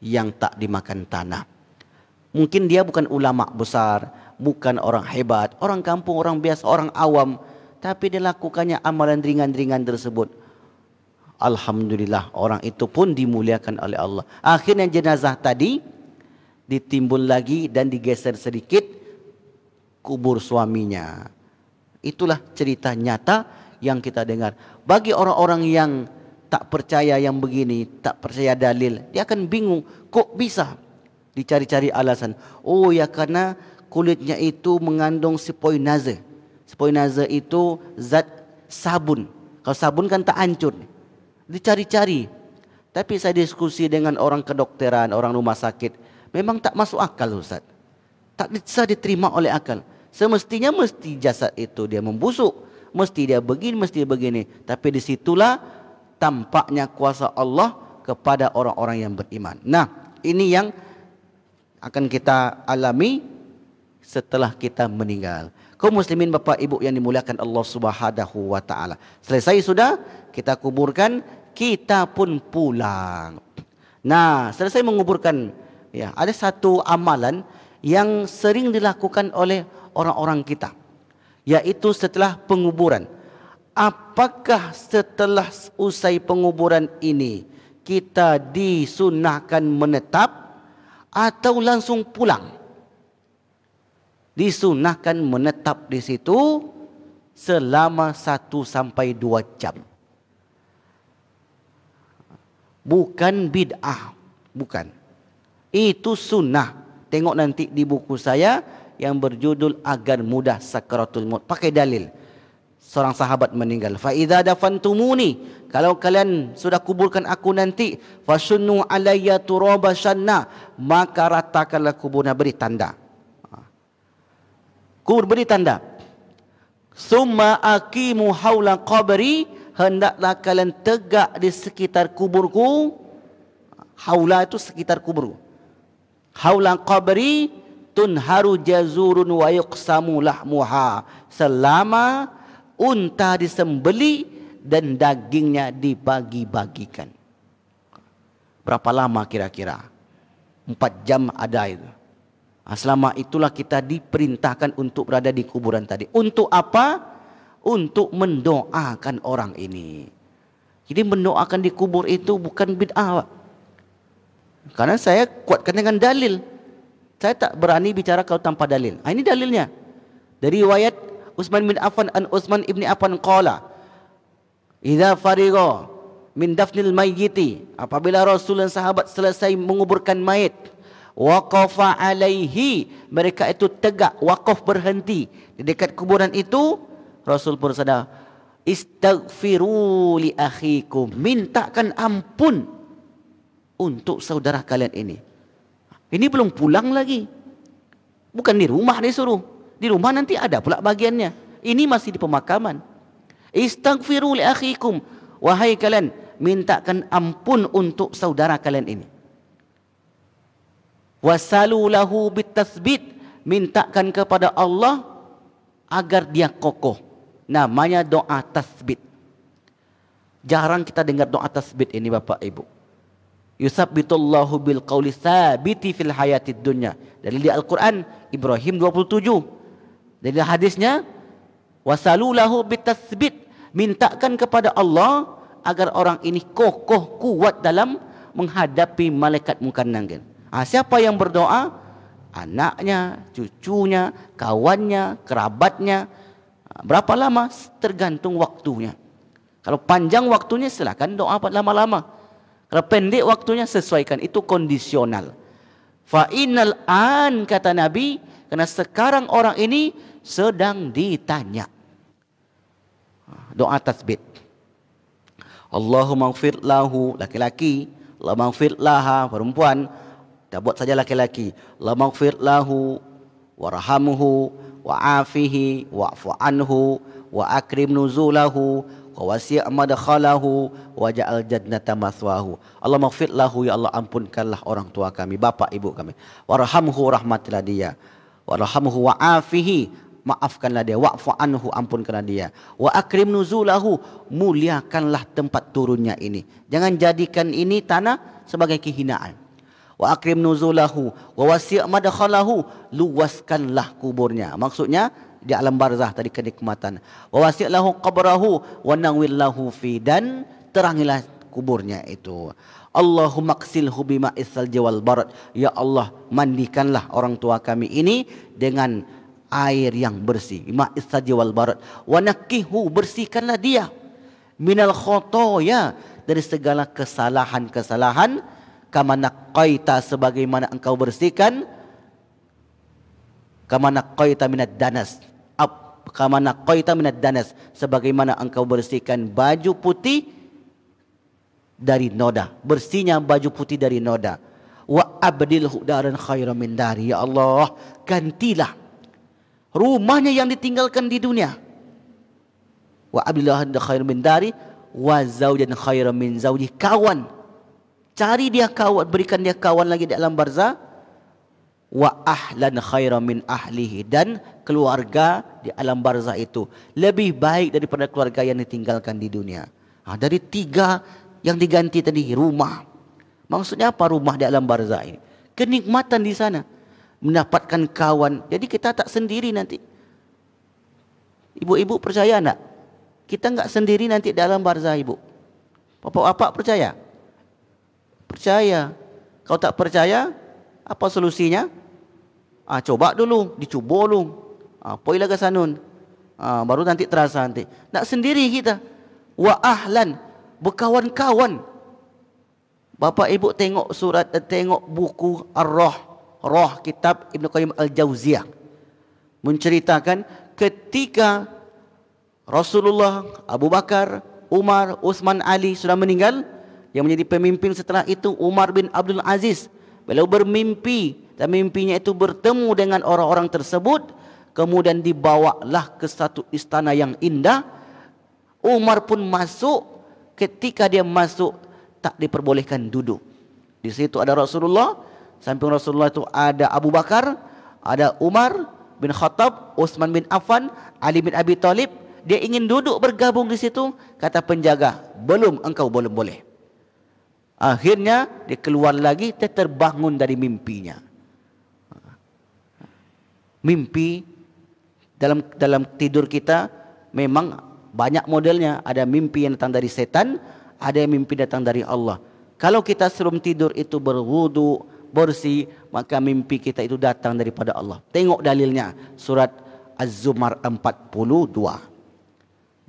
yang tak dimakan tanah. Mungkin dia bukan ulama besar, bukan orang hebat, orang kampung, orang biasa, orang awam, tapi dia lakukannya amalan ringan-ringan tersebut. Alhamdulillah, orang itu pun dimuliakan oleh Allah. Akhirnya jenazah tadi ditimbun lagi dan digeser sedikit kubur suaminya. Itulah cerita nyata yang kita dengar. Bagi orang-orang yang tak percaya yang begini, tak percaya dalil, dia akan bingung, kok bisa? Dicari-cari alasan. Oh ya, karena kulitnya itu mengandung spoinaze. Spoinaze itu zat sabun. Kalau sabun kan tak hancur. Dicari-cari. Tapi saya diskusi dengan orang kedokteran, orang rumah sakit, memang tak masuk akal Ustaz. Tak bisa diterima oleh akal. Semestinya mesti jasad itu dia membusuk, mesti dia begini, mesti dia begini. Tapi disitulah tampaknya kuasa Allah kepada orang-orang yang beriman. Nah, ini yang akan kita alami setelah kita meninggal. Kaum muslimin, Bapak Ibu yang dimuliakan Allah Subhanahu wa taala. Selesai sudah, kita kuburkan, kita pun pulang. Nah, selesai menguburkan, ya, ada satu amalan yang sering dilakukan oleh orang-orang kita, yaitu setelah penguburan. Apakah setelah usai penguburan ini kita disunahkan menetap atau langsung pulang? Disunahkan menetap di situ selama 1 sampai 2 jam. Bukan bid'ah, bukan. Itu sunnah. Tengok nanti di buku saya yang berjudul Agar Mudah Sakaratul Maut. Pakai dalil. Seorang sahabat meninggal. Fa idza dafantumuni, kalau kalian sudah kuburkan aku nanti, fasunnu alayya turaba syanna, maka ratakanlah kuburnya, beri tanda. Kubur beri tanda. Summa aqimu haula qabri, hendaklah kalian tegak di sekitar kuburku. Haula itu sekitar kuburku. Haula qabri tunharu jazurun wa yuqsamu lahmuha, selama unta disembeli dan dagingnya dibagi-bagikan. Berapa lama kira-kira? 4 jam ada itu. Selama itulah kita diperintahkan untuk berada di kuburan tadi. Untuk apa? Untuk mendoakan orang ini. Jadi mendoakan di kubur itu bukan bid'ah. Karena saya kuatkan dengan dalil. Saya tak berani bicara kalau tanpa dalil. Ini dalilnya. Dari riwayat Utsman bin Affan an Utsman ibni Affan qala, idza fariga min dafnil mayyiti, apabila Rasul dan sahabat selesai menguburkan mayit, waqafa alaihi, mereka itu tegak, waqaf, berhenti di dekat kuburan itu, Rasul bersabda, istaghfiru li akhikum, mintakan ampun untuk saudara kalian ini. Ini belum pulang lagi. Bukan di rumah disuruh. Di rumah nanti ada pula bagiannya. Ini masih di pemakaman. Istaghfiru li akhikum. Wahai kalian, mintakan ampun untuk saudara kalian ini. Wasalu lahu bitasbit. Mintakan kepada Allah agar dia kokoh. Namanya doa tasbit. Jarang kita dengar doa tasbit ini Bapak Ibu. Yusabbitullahu bil qawli tsabiti fil hayatid dunya. Dari Al-Quran Ibrahim 27. Dari hadisnya wasalu lahu bitasbit. Mintakan kepada Allah agar orang ini kokoh kuat dalam menghadapi malaikat munkar nakir. Siapa yang berdoa? Anaknya, cucunya, kawannya, kerabatnya. Berapa lama? Tergantung waktunya. Kalau panjang waktunya silakan doa lama-lama. Kalau pendek waktunya sesuaikan. Itu kondisional. Fa innal an, kata Nabi, karena sekarang orang ini sedang ditanya. Doa tasbih. Allahumma ighfir lahu, laki-laki. Allahumma ighfir laha, perempuan. Kita buat saja laki-laki. Allahumma ighfir lahu warhamhu wa'afihi wa'fu anhu wa akrim nuzulahu wa wasi' madkhalahu wa ja'al jannata mathwahu. Allahumma ighfir lahu, ya Allah ampunkanlah orang tua kami, bapak ibu kami. Warhamhu, rahmatilah dia. Warhamhu wa'afihi, maafkanlah dia. Wa'fu anhu, ampunkanlah dia. Wa akrim nuzulahu, muliakanlah tempat turunnya ini. Jangan jadikan ini tanah sebagai kehinaan. Wa akrim nuzulahu wa wasi' madkhalahu, luaskanlah kuburnya. Maksudnya di alam barzah tadi kenikmatan. Wa wasi' lahu qabrahu wa nawwir lahu fi, dan terangilah kuburnya itu. Allahumma qsilhu bima'is salji wal barad. Ya Allah, mandikanlah orang tua kami ini dengan air yang bersih. Ma'is salji wal barad. Wa naqihu, bersihkanlah dia. Minal khotoya, dari segala kesalahan-kesalahan. Kama naqaita, sebagaimana engkau bersihkan. Kama naqaita minad danas. Kama naqaita minad danas, sebagaimana engkau bersihkan baju putih dari noda. Bersihnya baju putih dari noda. Wa abdilhu daran khairan min dari. Ya Allah, gantilah rumahnya yang ditinggalkan di dunia. Wa abdilhu khairan min dari. Wa zawjan khairan min zawji, kawan. Cari dia kawan, berikan dia kawan lagi di alam barzah. Wa ahlan khairan min ahlihi, dan keluarga di alam barzah itu lebih baik daripada keluarga yang ditinggalkan di dunia. Dari 3 yang diganti tadi, rumah. Maksudnya apa rumah di alam barzah ini? Kenikmatan di sana, mendapatkan kawan. Jadi kita tak sendiri nanti. Ibu-ibu percaya enggak? Kita enggak sendiri nanti dalam barzah, ibu. Bapak-bapak percaya? Percaya. Kau tak percaya, apa solusinya? Coba dulu, dicuba dulu. Poilah ke sanun. Baru nanti terasa nanti. Tak sendiri kita. Wa ahlan, berkawan-kawan. Bapak ibu tengok tengok buku Ar-Roh, Roh kitab Ibn Qayyim Al-Jauziyah, menceritakan ketika Rasulullah, Abu Bakar, Umar, Utsman, Ali sudah meninggal. Yang menjadi pemimpin setelah itu Umar bin Abdul Aziz. Beliau bermimpi, dan mimpinya itu bertemu dengan orang-orang tersebut. Kemudian dibawalah ke satu istana yang indah. Umar pun masuk. Ketika dia masuk, tak diperbolehkan duduk. Di situ ada Rasulullah. Samping Rasulullah itu ada Abu Bakar, ada Umar bin Khattab, Utsman bin Affan, Ali bin Abi Thalib. Dia ingin duduk bergabung di situ. Kata penjaga, belum, engkau belum boleh. Akhirnya dia keluar lagi, dia terbangun dari mimpinya. Mimpi dalam tidur kita memang banyak modelnya. Ada mimpi yang datang dari setan, ada yang mimpi datang dari Allah. Kalau kita sebelum tidur itu berwudu, bersih, maka mimpi kita itu datang daripada Allah. Tengok dalilnya, surat Az-Zumar 42.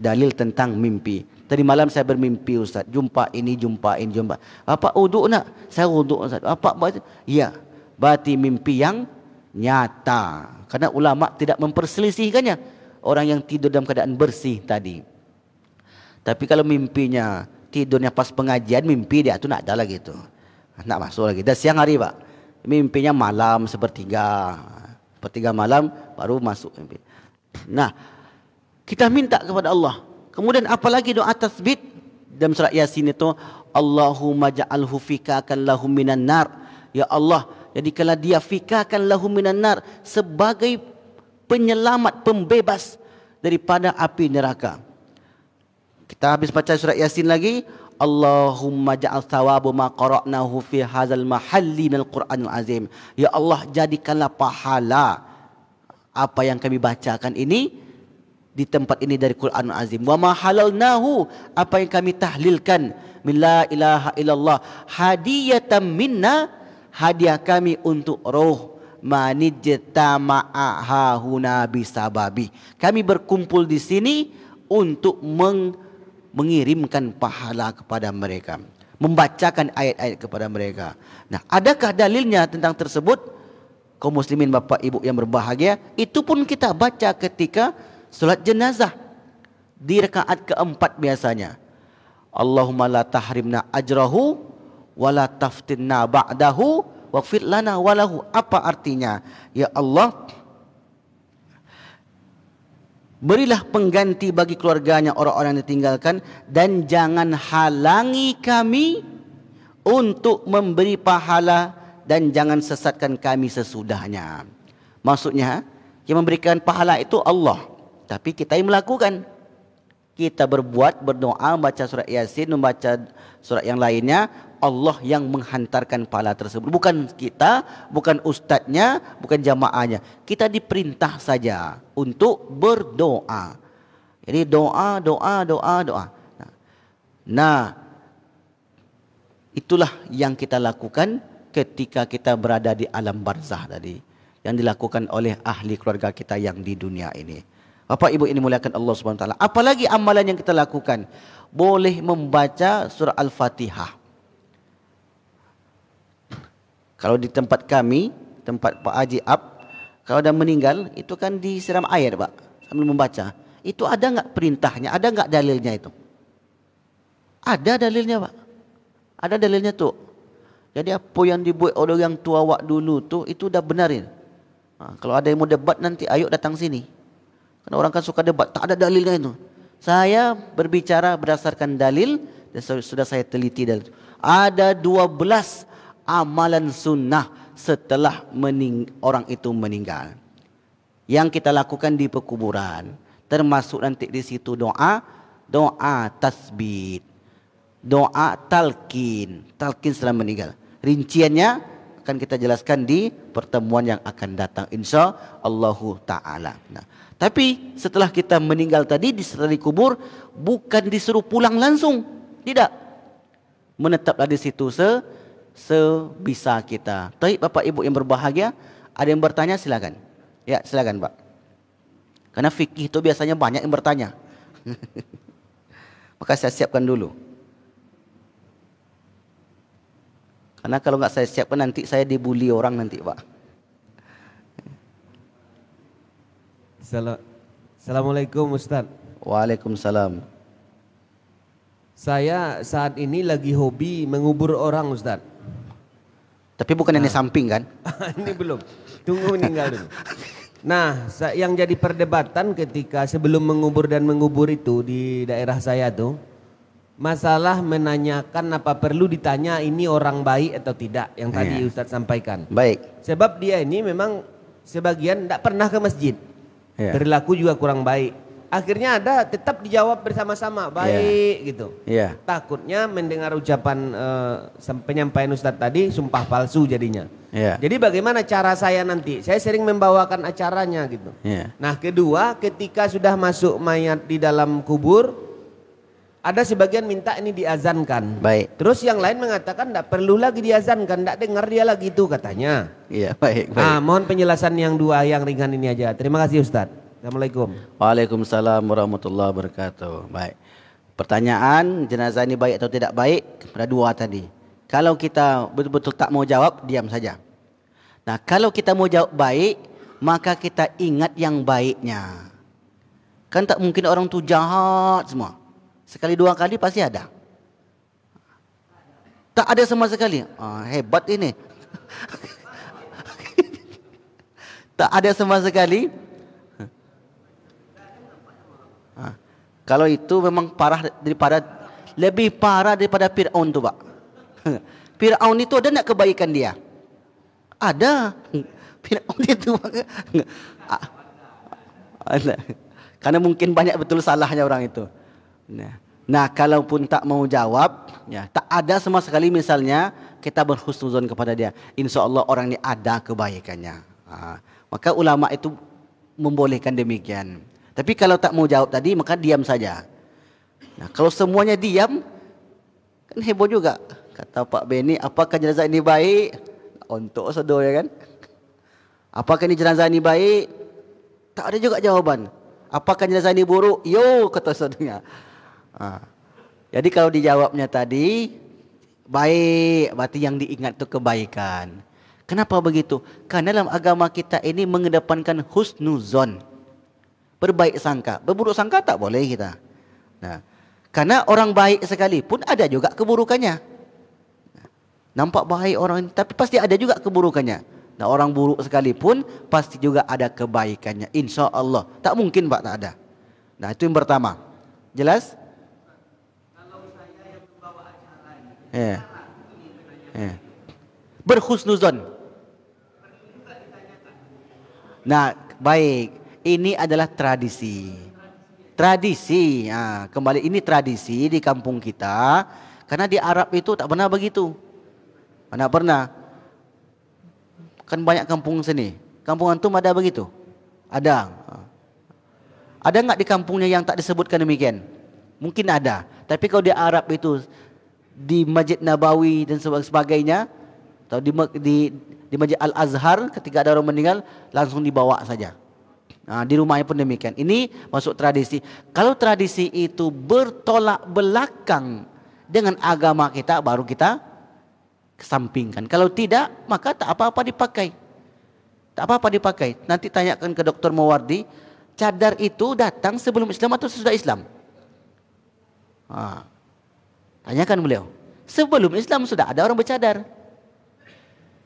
Dalil tentang mimpi. Tadi malam saya bermimpi, Ustaz. Jumpa ini, jumpa ini, jumpa. Apa uduk nak? Saya uduk, Ustaz. Apa? Ya, berarti mimpi yang nyata. Karena ulama tidak memperselisihkannya. Orang yang tidur dalam keadaan bersih tadi. Tapi kalau mimpinya tidurnya pas pengajian, mimpi dia tu nak ada lagi tu. Nak masuk lagi. Dan siang hari, Pak. Mimpinya malam sepertiga. sepertiga malam baru masuk. Nah, kita minta kepada Allah. Kemudian apalagi doa tasbih dalam surat Yasin itu, Allahumma ja'alhu fikakan lahum minan nar. Ya Allah, jadikanlah dia fikakan lahum minan nar, sebagai penyelamat, pembebas daripada api neraka. Kita habis baca surat Yasin lagi, Allahumma ja'al thawabu ma qara'nahu fi hadzal mahalli minal Qur'anil azim. Ya Allah, jadikanlah pahala apa yang kami bacakan ini di tempat ini dari Quranul Azim. Wa ma halalnahu, apa yang kami tahlilkan, min la ilaha illallah, hadiyatan minna, hadiah kami untuk roh, manijtama'a hahuna bisababi. Kami berkumpul di sini untuk mengirimkan pahala kepada mereka, membacakan ayat-ayat kepada mereka. Nah, adakah dalilnya tentang tersebut? Kaum muslimin, bapak ibu yang berbahagia, itu pun kita baca ketika solat jenazah di rakaat keempat biasanya. Allahumma la tahrimna ajrahu wa la taftinna ba'dahu waghfir lana walahu. Apa artinya? Ya Allah, berilah pengganti bagi keluarganya orang-orang yang ditinggalkan, dan jangan halangi kami untuk memberi pahala, dan jangan sesatkan kami sesudahnya. Maksudnya, yang memberikan pahala itu Allah, tapi kita yang melakukan. Kita berbuat, berdoa, membaca surat Yasin, membaca surat yang lainnya, Allah yang menghantarkan pahala tersebut. Bukan kita, bukan ustadznya, bukan jamaahnya. Kita diperintah saja untuk berdoa. Jadi doa. Nah, itulah yang kita lakukan ketika kita berada di alam barzah tadi, yang dilakukan oleh ahli keluarga kita yang di dunia ini. Bapak ibu ini muliakan Allah Subhanahu wa taala. Apalagi amalan yang kita lakukan, boleh membaca surah Al-Fatihah. Kalau di tempat kami, tempat Pak Haji Ab, kalau dah meninggal itu kan disiram air, Pak, sambil membaca. Itu ada enggak perintahnya? Ada enggak dalilnya itu? Ada dalilnya, Pak. Ada dalilnya tuh. Jadi apa yang dibuat oleh yang tua wak dulu tuh, itu dah benarin. Kalau ada yang mau debat nanti, ayo datang sini. Karena orang kan suka debat, tak ada dalilnya itu. Saya berbicara berdasarkan dalil, dan sudah saya teliti dalil. Ada 12 amalan sunnah setelah orang itu meninggal, yang kita lakukan di pekuburan. Termasuk nanti di situ doa tasbih, doa talqin setelah meninggal. Rinciannya akan kita jelaskan di pertemuan yang akan datang, insya Allah Ta'ala. Nah, tapi setelah kita meninggal tadi, setelah dikubur, bukan disuruh pulang langsung, tidak. Menetaplah di situ sebisa kita. Baik bapak ibu yang berbahagia, ada yang bertanya silakan. Ya silakan Pak. Karena fikih itu biasanya banyak yang bertanya. Maka saya siapkan dulu. Karena kalau nggak saya siapkan nanti saya dibully orang nanti Pak. Assalamualaikum Ustaz. Waalaikumsalam. Saya saat ini lagi hobi mengubur orang Ustaz. Tapi bukan yang di samping kan? Ini belum. Tunggu meninggal dulu. Nah, yang jadi perdebatan ketika sebelum mengubur dan mengubur itu di daerah saya tuh, masalah menanyakan apa perlu ditanya ini orang baik atau tidak, yang tadi Ustaz sampaikan. Baik. Sebab dia ini memang sebagian tidak pernah ke masjid. Perilaku juga kurang baik. Akhirnya ada tetap dijawab bersama-sama baik gitu. Takutnya mendengar ucapan penyampaian Ustadz tadi sumpah palsu jadinya. Jadi bagaimana cara saya nanti? Saya sering membawakan acaranya gitu. Nah, kedua, ketika sudah masuk mayat di dalam kubur, ada sebagian minta ini diazankan. Baik. Terus yang lain mengatakan tidak perlu lagi diazankan, tidak dengar dia lagi itu katanya. Baik. Nah, mohon penjelasan yang dua yang ringan ini aja. Terima kasih Ustaz. Assalamualaikum. Waalaikumsalam warahmatullahi wabarakatuh. Baik. Pertanyaan jenazah ini baik atau tidak baik? Ada dua tadi. Kalau kita betul-betul tak mau jawab, diam saja. Nah, kalau kita mau jawab baik, maka kita ingat yang baiknya. Kan tak mungkin orang tu jahat semua. Sekali dua kali pasti ada. Tak ada sama sekali. Hebat ini. Tak ada sama sekali. Kalau itu memang lebih parah daripada Fir'aun tu, Pak. Fir'aun itu ada nak kebaikan dia? Ada. Fir'aun itu ada. Karena mungkin banyak betul salahnya orang itu. Nah, kalaupun tak mau jawab, ya, tak ada sama sekali misalnya kita berhusnuzon kepada dia. Insya Allah orang ini ada kebaikannya. Maka ulama itu membolehkan demikian. Tapi kalau tak mau jawab tadi, maka diam saja. Nah, kalau semuanya diam, kan heboh juga. Kata Pak Beni, apakah jenazah ini baik? Untuk sedih ya kan? Apakah ini jenazah ini baik? Tak ada juga jawaban. Apakah jenazah ini buruk? Yo, kata saudara. Jadi kalau dijawabnya tadi baik, berarti yang diingat itu kebaikan. Kenapa begitu? Karena dalam agama kita ini mengedepankan husnuzon, berbaik sangka. Berburuk sangka tak boleh kita. Nah, karena orang baik sekalipun ada juga keburukannya. Nampak baik orang, tapi pasti ada juga keburukannya. Nah, orang buruk sekalipun pasti juga ada kebaikannya. Insya Allah. Tak mungkin Pak tak ada. Nah, itu yang pertama. Jelas? Kalau saya yang membawa acara berhusnuzon. Nah, baik. Ini adalah tradisi. Tradisi. Kembali ini tradisi di kampung kita. Karena di Arab itu tak pernah begitu. Mana pernah. Kan banyak kampung sini. Kampung antum ada begitu? Ada. Ada enggak di kampungnya yang tak disebutkan demikian? Mungkin ada. Tapi kalau di Arab itu, di Masjid Nabawi dan sebagainya, atau di Masjid Al-Azhar, ketika ada orang meninggal langsung dibawa saja. Di rumahnya pun demikian. Ini masuk tradisi. Kalau tradisi itu bertolak belakang dengan agama kita, baru kita kesampingkan. Kalau tidak, maka tak apa-apa dipakai. Tak apa-apa dipakai. Nanti tanyakan ke Dr. Mawardi, cadar itu datang sebelum Islam atau sesudah Islam? Tanyakan beliau. Sebelum Islam sudah ada orang bercadar,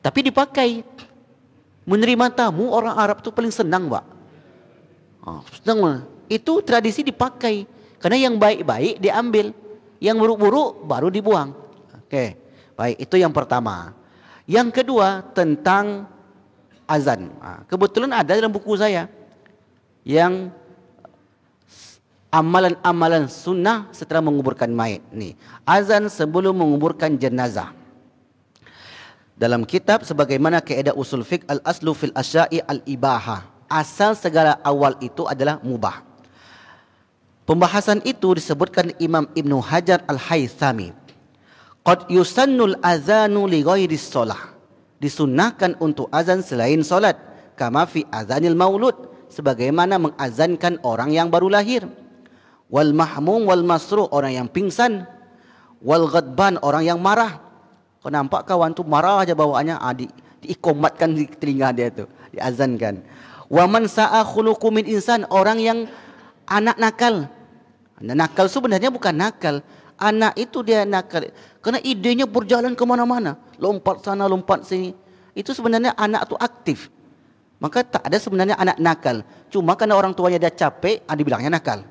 tapi dipakai. Menerima tamu orang Arab itu paling senang, Pak. Senang. Itu tradisi dipakai. Karena yang baik-baik diambil, yang buruk-buruk baru dibuang. Oke, baik, itu yang pertama. Yang kedua tentang azan. Kebetulan ada dalam buku saya yang amalan-amalan sunnah setelah menguburkan mayat. Nih, azan sebelum menguburkan jenazah. Dalam kitab sebagaimana kaidah usul fiqh al-aslu fil asya'i al-ibahah. Asal segala awal itu adalah mubah. Pembahasan itu disebutkan Imam Ibnu Hajar Al-Haythami. Qad yusannul azanu li ghairis shalah. Disunnahkan untuk azan selain solat. Kama fi azanil maulud. Sebagaimana mengazankan orang yang baru lahir. Wal mahmum wal masruh, orang yang pingsan. Wal ghadban, orang yang marah. Kau nampak kawan tu marah aja bawaannya, diikomatkan di telinga dia tu, diazankan. Wa man sa'a khuluqu min insan, orang yang anak nakal. Anak nakal sebenarnya bukan nakal. Anak itu dia nakal karena idenya berjalan ke mana-mana, lompat sana lompat sini. Itu sebenarnya anak itu aktif. Maka tak ada sebenarnya anak nakal. Cuma karena orang tuanya dia capek, dibilangnya nakal.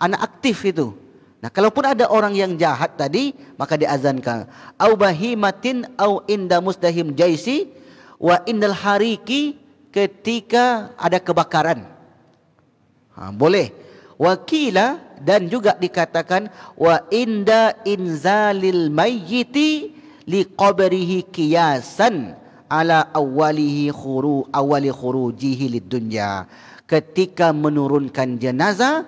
Anak aktif itu. Nah, kalaupun ada orang yang jahat tadi, maka diazankan. Au bahimatin au inda musdahim jaisi wa indal hariki, ketika ada kebakaran. Boleh. Wakila, dan juga dikatakan wa inda inzalil mayyiti liqabrihi qiyasan ala awali khurujihi lidunya. Ketika menurunkan jenazah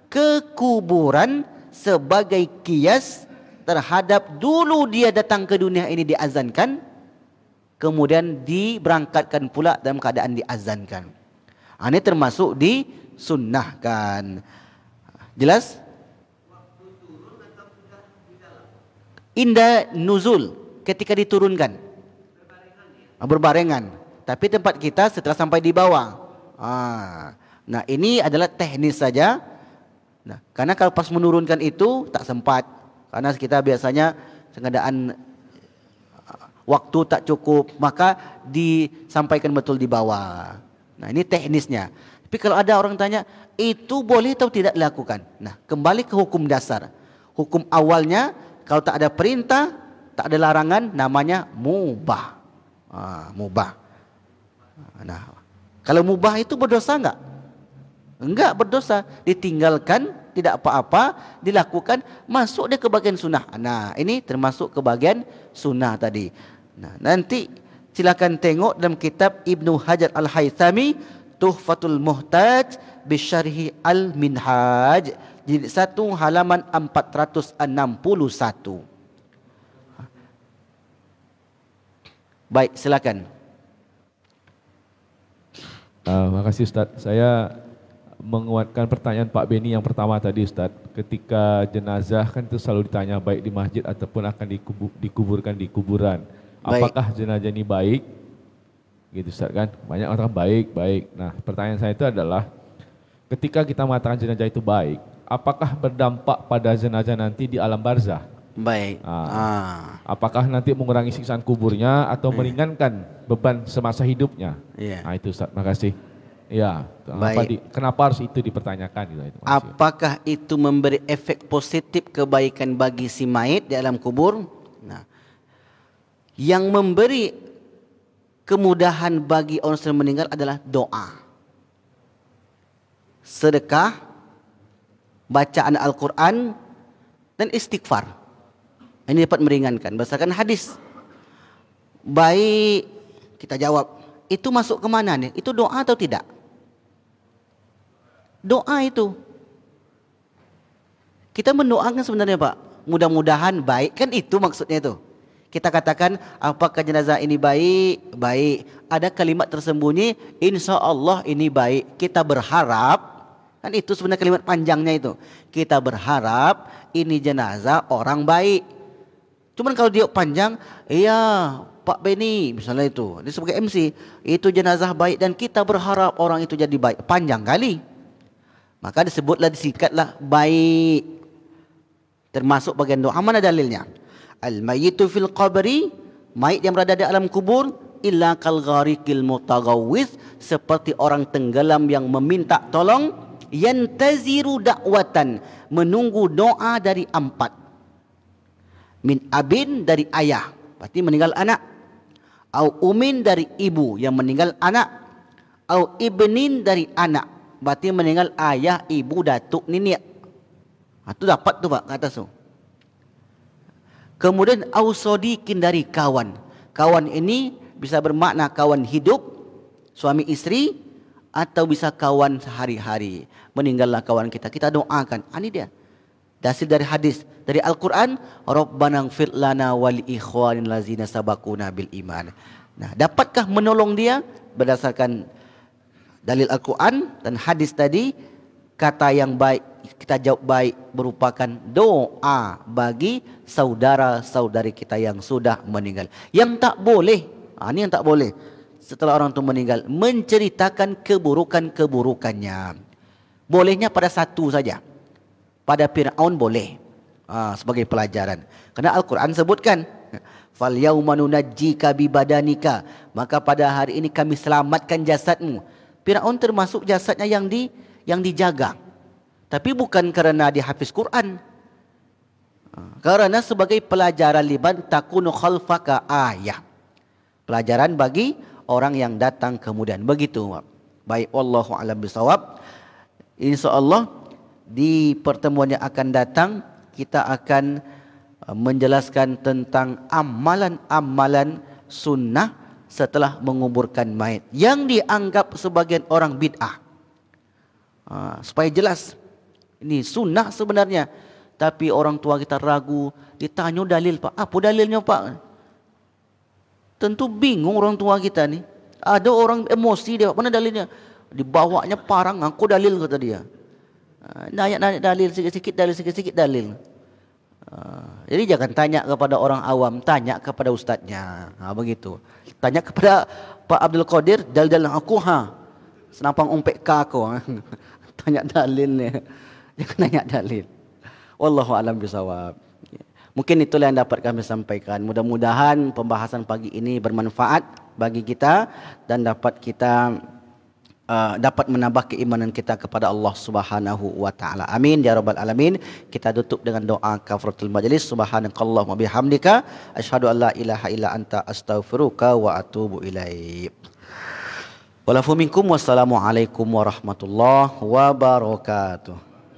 ke kuburan sebagai kias terhadap dulu dia datang ke dunia ini diazankan, kemudian diberangkatkan pula dalam keadaan diazankan. Ini termasuk disunnahkan. Jelas? Inda nuzul, ketika diturunkan. Berbarengan. Tapi tempat kita setelah sampai di bawah. Nah, ini adalah teknis saja. Nah, karena kalau pas menurunkan itu tak sempat. Karena kita biasanya pengadaan waktu tak cukup, maka disampaikan betul di bawah. Nah, ini teknisnya. Tapi kalau ada orang tanya, itu boleh atau tidak dilakukan? Nah, kembali ke hukum dasar. Hukum awalnya, kalau tak ada perintah, tak ada larangan, namanya mubah. Mubah. Nah, kalau mubah itu berdosa enggak? Enggak berdosa. Ditinggalkan, tidak apa-apa, dilakukan, masuk dia ke bagian sunnah. Nah, ini termasuk ke bagian sunnah tadi. Nah, nanti silakan tengok dalam kitab Ibnu Hajar Al-Haythami, Tuhfatul Muhtaj Bisyarhi Al-Minhaj, jilid 1 halaman 461. Baik, silakan. Makasih Ustaz. Saya menguatkan pertanyaan Pak Beni yang pertama tadi Ustaz. Ketika jenazah kan itu selalu ditanya baik di masjid ataupun akan dikuburkan di kuburan. Apakah jenazah ini baik? Gitu Ustaz kan, banyak orang baik. Nah, pertanyaan saya itu adalah, ketika kita mengatakan jenazah itu baik, apakah berdampak pada jenazah nanti di alam barzah? Baik. Apakah nanti mengurangi siksaan kuburnya atau meringankan beban semasa hidupnya? Nah, itu Ustaz, makasih. Ya, kenapa harus itu dipertanyakan? Gitu, apakah itu memberi efek positif kebaikan bagi si mayit di alam kubur? Nah, yang memberi kemudahan bagi orang yang meninggal adalah doa, sedekah, bacaan Al-Quran, dan istighfar. Ini dapat meringankan berdasarkan hadis. Baik, kita jawab, itu masuk ke mana nih? Itu doa atau tidak? Doa itu. Kita mendoakan sebenarnya Pak, mudah-mudahan baik, kan itu maksudnya itu. Kita katakan, apakah jenazah ini baik? Baik. Ada kalimat tersembunyi, insya Allah ini baik. Kita berharap, kan itu sebenarnya kalimat panjangnya itu. Kita berharap ini jenazah orang baik. Cuman kalau dia panjang, iya Pak Beni, misalnya itu. Dia sebagai MC, itu jenazah baik dan kita berharap orang itu jadi baik. Panjang kali. Maka disebutlah, disingkatlah baik. Termasuk bagian doa. Mana dalilnya? Al-mayyitu fil qabri, mayit yang berada di alam kubur, illa kal gharikil mutaghawwith, seperti orang tenggelam yang meminta tolong, yantaziru da'watan, menunggu doa dari empat. Min abin, dari ayah, berarti meninggal anak. Au umin, dari ibu yang meninggal anak. Au ibnin, dari anak, berarti meninggal ayah, ibu, datuk, nenek. Itu dapat tu Pak kat atas tu. Kemudian ausodikin, dari kawan. Kawan ini bisa bermakna kawan hidup, suami istri, atau bisa kawan sehari-hari. Meninggallah kawan kita, kita doakan. Ini dia. Dasar dari hadis, dari Al-Quran, Rabbana ighfir lana wal ikhwanin lazina sabaquna bil iman. Nah, dapatkah menolong dia berdasarkan dalil Al-Quran dan hadis tadi? Kata yang baik, kita jawab baik, merupakan doa bagi saudara-saudari kita yang sudah meninggal. Yang tak boleh, ini yang tak boleh, setelah orang itu meninggal, menceritakan keburukan-keburukannya. Bolehnya pada satu saja, pada Fir'aun boleh, sebagai pelajaran. Karena Al-Quran sebutkan, fal yauma nunajjika bi badanika, maka pada hari ini kami selamatkan jasadmu. Fir'aun termasuk jasadnya yang dijaga. Tapi bukan kerana dia hafiz Quran. Karena sebagai pelajaran liban takunu khalfaka ayah. Pelajaran bagi orang yang datang kemudian. Begitu. Baik, wallahu a'lam bishawab. Insyaallah di pertemuan yang akan datang kita akan menjelaskan tentang amalan-amalan sunnah setelah menguburkan mayit yang dianggap sebagian orang bid'ah. Supaya jelas, ini sunnah sebenarnya, tapi orang tua kita ragu. Ditanya dalil, Pak, apa dalilnya Pak? Tentu bingung orang tua kita ni. Ada orang emosi dia, mana dalilnya? Dibawanya parang, aku dalil kata dia. Nanya dalil sikit-sikit, dalil. Jadi jangan tanya kepada orang awam, tanya kepada ustaznya. Begitu. Tanya kepada Pak Abdul Qadir, dalil aku senampang umpek aku. Tanya dalilnya. Jangan tanya dalil. Wallahu a'lam bishawab. Mungkin itulah yang dapat kami sampaikan. Mudah-mudahan pembahasan pagi ini bermanfaat bagi kita dan dapat kita dapat menambah keimanan kita kepada Allah Subhanahu wa taala. Amin ya rabbal alamin. Kita tutup dengan doa kafaratul majlis. Subhanakallahumma bihamdika asyhadu an la ilaha illa anta astaghfiruka wa atubu ilaik. Walafu minkum wassalamu alaikum warahmatullahi wabarakatuh.